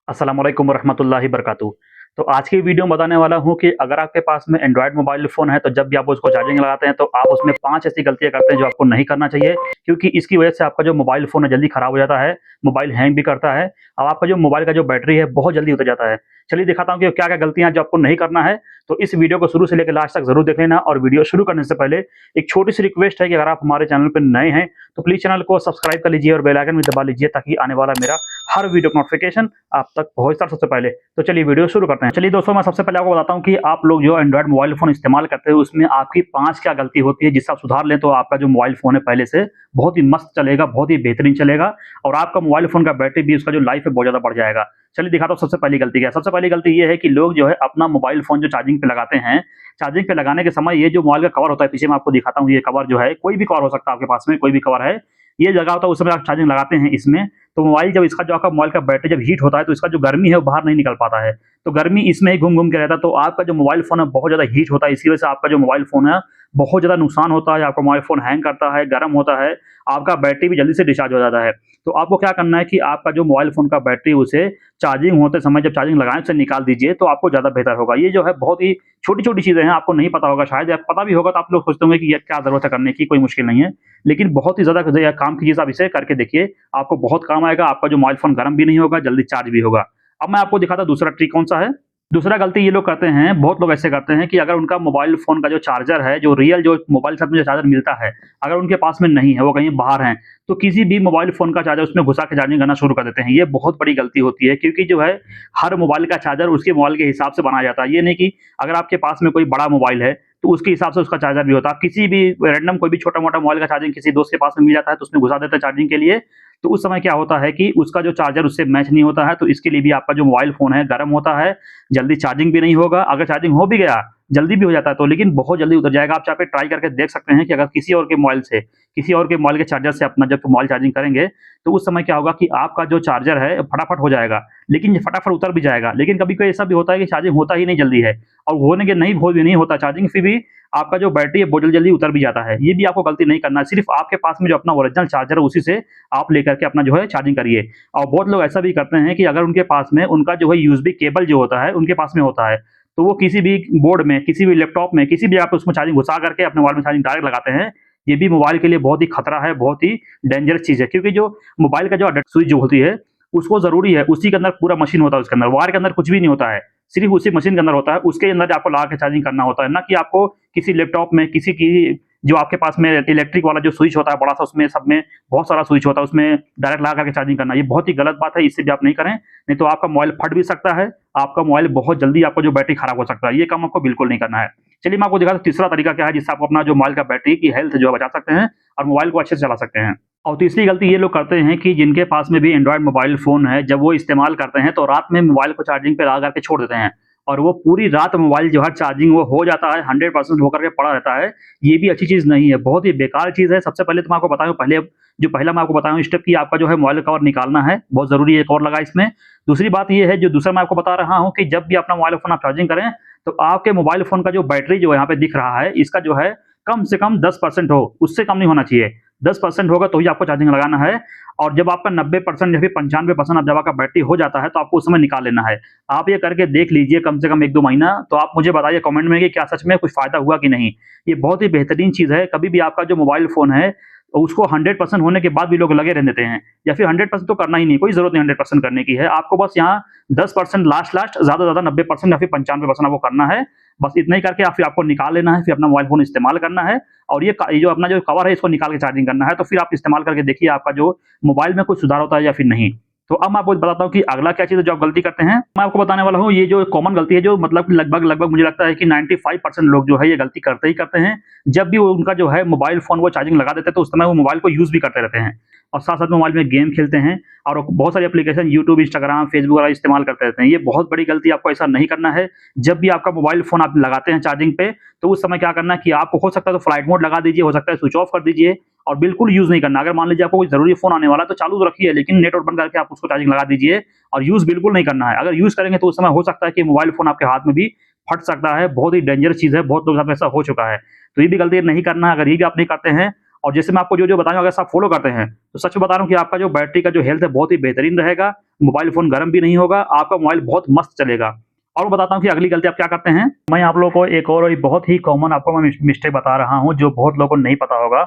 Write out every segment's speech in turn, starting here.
अस्सलाम वालेकुम रहमतुल्लाहि बरकातुहू। तो आज की वीडियो में बताने वाला हूँ कि अगर आपके पास में एंड्रॉयड मोबाइल फ़ोन है, तो जब भी आप उसको चार्जिंग लगाते हैं, तो आप उसमें 5 ऐसी गलतियाँ करते हैं जो आपको नहीं करना चाहिए, क्योंकि इसकी वजह से आपका जो मोबाइल फ़ोन है जल्दी खराब हो जाता है, मोबाइल हैंग भी करता है और आपका जो मोबाइल का जो बैटरी है बहुत जल्दी उतर जाता है। चलिए दिखाता हूँ कि क्या-क्या गलतियाँ हैं जो आपको नहीं करना है, तो इस वीडियो को शुरू से लेकर लास्ट तक ज़रूर देख लेना और वीडियो शुरू करने से पहले एक छोटी-सी रिक्वेस्ट है कि अगर आप हमारे चैनल पे नए हैं, तो प्लीज़ चैनल को सब्सक्राइब कर लीजिए और बेल आइकन भी दबा लीजिए ताकि आने वाला मेरा हर वीडियो का नोटिफ़िकेशन आप तक पहुँचता सबसे पहले। तो चलिए वीडियो शुरू करते हैं। चलिए दोस्तों, मैं सबसे पहले आपको बताता हूँ कि आप लोग जो एंड्रॉयड मोबाइल फ़ोन इस्तेमाल करते हो उसमें आपकी 5 क्या गलती होती है जिससे आप सुधार लें, तो आपका जो मोबाइल फ़ोन है पहले से बहुत ही मस्त चलेगा, बहुत ही बेहतरीन चलेगा और आपका मोबाइल फ़ोन का बैटरी भी उसका जो लाइफ है बहुत ज़्यादा बढ़ जाएगा। चलिए दिखाता हूँ सबसे पहली गलती क्या है। सबसे पहली गलती ये है कि लोग जो है अपना मोबाइल फ़ोन जो चार्जिंग पे लगाते हैं, चार्जिंग पे लगाने के समय ये जो मोबाइल का कवर होता है, पीछे मैं आपको दिखाता हूँ, ये कवर जो है कोई भी कवर हो सकता है आपके पास में, कोई भी कवर है, ये लगा होता है उस समय आप चार्जिंग लगाते हैं इसमें, तो मोबाइल जब इसका जो आपका मोबाइल का बैटरी जब हीट होता है तो इसका जो गर्मी है वो बाहर नहीं निकल पाता है। तो गर्मी इसमें ही घूम-घूम के रहता है, तो आपका जो मोबाइल फ़ोन है बहुत ज़्यादा हीट होता है, इसी वजह से आपका जो मोबाइल फ़ोन है बहुत ज़्यादा नुकसान होता है, आपका मोबाइल फ़ोन हैंग करता है, गर्म होता है, आपका बैटरी भी जल्दी से डिस्चार्ज हो जाता है। तो आपको क्या करना है कि आपका जो मोबाइल फ़ोन का बैटरी उसे चार्जिंग होते समय जब चार्जिंग लगाएँ उसे निकाल दीजिए, तो आपको ज़्यादा बेहतर होगा। ये जो है बहुत ही छोटी-छोटी चीज़ें हैं, आपको नहीं पता होगा शायद, या पता भी होगा तो आप लोग सोचते होंगे कि ये क्या ज़रूरत है करने की, कोई मुश्किल नहीं है। लेकिन बहुत ही ज़्यादा काम की चीज़ आप इसे करके देखिए, आपको बहुत काम आएगा, आपका जो मोबाइल फ़ोन गर्म भी नहीं होगा, जल्दी चार्ज भी होगा। अब मैं आपको दिखाता हूँ दूसरा ट्रिक कौन-सा है। दूसरा गलती ये लोग करते हैं, बहुत लोग ऐसे करते हैं कि अगर उनका मोबाइल फ़ोन का जो चार्जर है, जो रियल जो मोबाइल के साथ में जो चार्जर मिलता है, अगर उनके पास में नहीं है, वो कहीं बाहर हैं, तो किसी भी मोबाइल फ़ोन का चार्जर उसमें घुसा के चार्जिंग करना शुरू कर देते हैं। ये बहुत बड़ी गलती होती है, क्योंकि जो है हर मोबाइल का चार्जर उसके मोबाइल के हिसाब से बनाया जाता है। ये नहीं कि अगर आपके पास में कोई बड़ा मोबाइल है, तो उसके हिसाब से उसका चार्जर भी होता है। आप किसी भी रैंडम कोई भी छोटा-मोटा मोबाइल का चार्जिंग किसी दोस्त के पास में मिल जाता है, तो उसमें घुसा देते हैं चार्जिंग के लिए, तो उस समय क्या होता है कि उसका जो चार्जर उससे मैच नहीं होता है, तो इसके लिए भी आपका जो मोबाइल फ़ोन है गर्म होता है, जल्दी चार्जिंग भी नहीं होगा। अगर चार्जिंग हो भी गया, जल्दी भी हो जाता है तो, लेकिन बहुत जल्दी उतर जाएगा। आप चाहे पे ट्राई करके देख सकते हैं कि अगर किसी और के मोबाइल से, किसी और के मोबाइल के चार्जर से अपना जब मोबाइल चार्जिंग करेंगे, तो उस समय क्या होगा कि आपका जो चार्जर है फटाफट हो जाएगा, लेकिन ये फटाफट उतर भी जाएगा। लेकिन कभी-कभी ऐसा भी होता है कि चार्जिंग होता ही नहीं जल्दी है और होने के नहीं हो भी नहीं होता चार्जिंग, फिर भी आपका जो बैटरी है बहुत जल्दी उतर भी जाता है। ये भी आपको गलती नहीं करना है, सिर्फ़ आपके पास में जो अपना ओरिजिनल चार्जर है उसी से आप लेकर के अपना जो है चार्जिंग करिए। और बहुत लोग ऐसा भी करते हैं कि अगर उनके पास में उनका जो है यूएसबी केबल जो होता है, उनके पास में होता है, तो वो किसी भी बोर्ड में, किसी भी लैपटॉप में, किसी भी जगह पे उसमें चार्जिंग घुसा करके अपने मोबाइल में चार्जिंग डायरेक्ट लगाते हैं। ये भी मोबाइल के लिए बहुत ही खतरा है, बहुत ही डेंजरस चीज़ है, क्योंकि जो मोबाइल का जो स्विच जो होती है, उसको ज़रूरी है, उसी के अंदर पूरा मशीन होता है उसके अंदर, वायर के अंदर कुछ भी नहीं होता है, सिर्फ़ उसी मशीन के अंदर होता है, उसके अंदर आपको लगा के चार्जिंग करना होता है, ना कि आपको किसी लैपटॉप में, किसी की जो आपके पास में इलेक्ट्रिक वाला जो स्विच होता है बड़ा-सा, उसमें सब में बहुत सारा स्विच होता है, उसमें डायरेक्ट लगा करके चार्जिंग करना, ये बहुत ही गलत बात है, इससे भी आप नहीं करें, नहीं तो आपका मोबाइल फट भी सकता है, आपका मोबाइल बहुत जल्दी आपका जो बैटरी खराब हो सकता है, ये काम आपको बिल्कुल नहीं करना है। चलिए मैं आपको दिखाता हूँ तीसरा तरीका क्या है जिससे आप अपना जो मोबाइल का बैटरी की हेल्थ जो है बचा सकते हैं और मोबाइल को अच्छे से चला सकते हैं। और तीसरी गलती ये लोग करते हैं कि जिनके पास में भी एंड्रॉयड मोबाइल फ़ोन है, जब वो इस्तेमाल करते हैं तो रात में मोबाइल को चार्जिंग पे लगा करके छोड़ देते हैं और वो पूरी रात मोबाइल जो है चार्जिंग वो हो जाता है, 100% होकर के पड़ा रहता है। ये भी अच्छी चीज़ नहीं है, बहुत ही बेकार चीज़ है। सबसे पहले तो मैं आपको बताऊँ, पहला मैं आपको बताया हूँ स्टेप कि आपका जो है मोबाइल कवर निकालना है, बहुत ज़रूरी है, एक और लगा इसमें। दूसरी बात ये है, जो दूसरा मैं आपको बता रहा हूँ कि जब भी अपना मोबाइल फ़ोन आप चार्जिंग करें, तो आपके मोबाइल फ़ोन का जो बैटरी जो यहाँ पे दिख रहा है, इसका जो है कम से कम 10% हो, उससे कम नहीं होना चाहिए। 10% होगा तो ही आपको चार्जिंग लगाना है और जब आपका 90% या फिर 95% अब जब आपका बैटरी हो जाता है, तो आपको उस समय निकाल लेना है। आप ये करके देख लीजिए कम से कम 1-2 महीना, तो आप मुझे बताइए कमेंट में कि क्या सच में कुछ फ़ायदा हुआ कि नहीं। ये बहुत ही बेहतरीन चीज़ है, कभी भी आपका जो मोबाइल फ़ोन है, उसको 100% होने के बाद भी लोग लगे रहने देते हैं, या फिर 100% तो करना ही नहीं, कोई ज़रूरत नहीं 100% करने की है। आपको बस यहाँ 10% लास्ट-लास्ट, ज़्यादा से ज़्यादा 90% या फिर 95% आपको करना है। बस इतना ही करके फिर आपको निकाल लेना है, फिर अपना मोबाइल फ़ोन इस्तेमाल करना है और ये जो अपना जो कवर है इसको निकाल के चार्जिंग करना है, तो फिर आप इस्तेमाल करके देखिए आपका जो मोबाइल में कुछ सुधार होता है या फिर नहीं। तो अब मैं आपको बताता हूँ कि अगला क्या चीज़ है जो आप गलती करते हैं। मैं आपको बताने वाला हूँ, ये जो कॉमन गलती है जो मतलब लगभग मुझे लगता है कि 95% लोग जो है ये गलती करते ही करते हैं। जब भी वो उनका जो है मोबाइल फ़ोन वो चार्जिंग लगा देते हैं, तो उस समय वो मोबाइल को यूज़ भी करते रहते हैं और साथ-साथ में मोबाइल में गेम खेलते हैं और बहुत सारी एप्लीकेशन यूट्यूब, इंस्टाग्राम, फेसबुक वगैरह इस्तेमाल करते रहते हैं। ये बहुत बड़ी गलती है, आपको ऐसा नहीं करना है। जब भी आपका मोबाइल फ़ोन आप लगाते हैं चार्जिंग पे, तो उस समय क्या करना है कि आपको हो सकता है तो फ्लाइट मोड लगा दीजिए, हो सकता है स्विच ऑफ कर दीजिए और बिल्कुल यूज़ नहीं करना। अगर मान लीजिए आपको कोई ज़रूरी फ़ोन आने वाला है, तो चालू तो रखिए, लेकिन नेट और बंद करके आप उसको चार्जिंग लगा दीजिए और यूज़ बिल्कुल नहीं करना है। अगर यूज़ करेंगे तो उस समय हो सकता है कि मोबाइल फ़ोन आपके हाथ में भी फट सकता है, बहुत ही डेंजरस चीज़ है, बहुत लोगों के साथ ऐसा हो चुका है। तो ये भी गलती नहीं करना है, अगर ये भी आप नहीं करते हैं और जैसे मैं आपको जो बताऊंगा, अगर आप फॉलो करते हैं तो सच बता रहा हूँ कि आपका जो बैटरी का जो हेल्थ है बहुत ही बेहतरीन रहेगा, मोबाइल फोन गर्म भी नहीं होगा, आपका मोबाइल बहुत मस्त चलेगा। और मैं बताता हूँ कि अगली गलती आप क्या करते हैं। मैं आप लोगों को एक और बहुत ही कॉमन आपको मैं मिस्टेक बता रहा हूँ जो बहुत लोगों को नहीं पता होगा।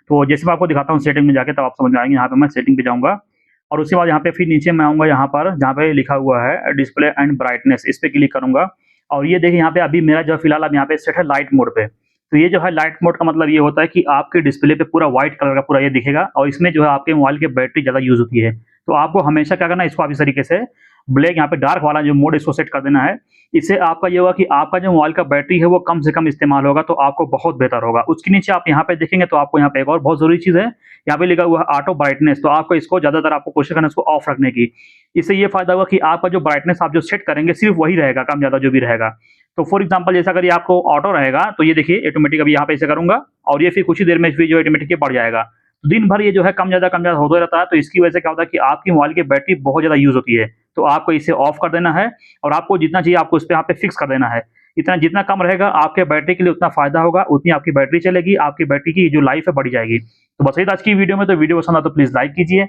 तो जैसे मैं आपको दिखाता हूँ सेटिंग में जाके, तब आप समझ में आएंगे। यहाँ पे मैं सेटिंग पे जाऊंगा और उसके बाद यहाँ पे फिर नीचे मैं आऊंगा, यहाँ पर जहाँ पे लिखा हुआ है डिस्प्ले एंड ब्राइटनेस, इस पे क्लिक करूंगा। और ये देखिए यहाँ पे अभी मेरा जो फिलहाल अब यहाँ पे सेट है लाइट मोड पे। तो ये जो है लाइट मोड का मतलब ये होता है कि आपके डिस्प्ले पे पूरा व्हाइट कलर का पूरा ये दिखेगा, और इसमें जो है आपके मोबाइल की बैटरी ज़्यादा यूज़ होती है। तो आपको हमेशा क्या करना है, इसको आप इस तरीके से ब्लैक यहाँ पे डार्क वाला जो मोड इसको सेट कर देना है। इससे आपका ये होगा कि आपका जो मोबाइल का बैटरी है वो कम से कम इस्तेमाल होगा, तो आपको बहुत बेहतर होगा। उसके नीचे आप यहाँ पे देखेंगे तो आपको यहाँ पे एक और बहुत ज़रूरी चीज़ है, यहाँ पे लिखा हुआ है ऑटो ब्राइटनेस। तो आपको इसको ज़्यादातर आपको कोशिश करना है इसको ऑफ रखने की। इससे ये फायदा होगा कि आपका जो ब्राइटनेस आप जो सेट करेंगे सिर्फ वही रहेगा, कम ज़्यादा जो भी रहेगा। तो फॉर एग्जांपल जैसा अगर ये आपको ऑटो रहेगा तो ये देखिए ऑटोमेटिक अभी यहाँ पे ऐसे करूंगा और ये फिर कुछ ही देर में फिर जो ऑटोमेटिक बढ़ जाएगा। तो दिन भर ये जो है कम ज़्यादा होता रहता है। तो इसकी वजह से क्या होता है कि आपकी मोबाइल की बैटरी बहुत ज़्यादा यूज़ होती है। तो आपको इसे ऑफ कर देना है और आपको जितना चाहिए आपको इस पे यहाँ पे फिक्स कर देना है। इतना जितना कम रहेगा आपके बैटरी के लिए उतना फ़ायदा होगा, उतनी आपकी बैटरी चलेगी, आपकी बैटरी की जो लाइफ है बढ़ जाएगी। तो बस यही था आज की वीडियो में। तो वीडियो पसंद आया तो प्लीज़ लाइक कीजिए।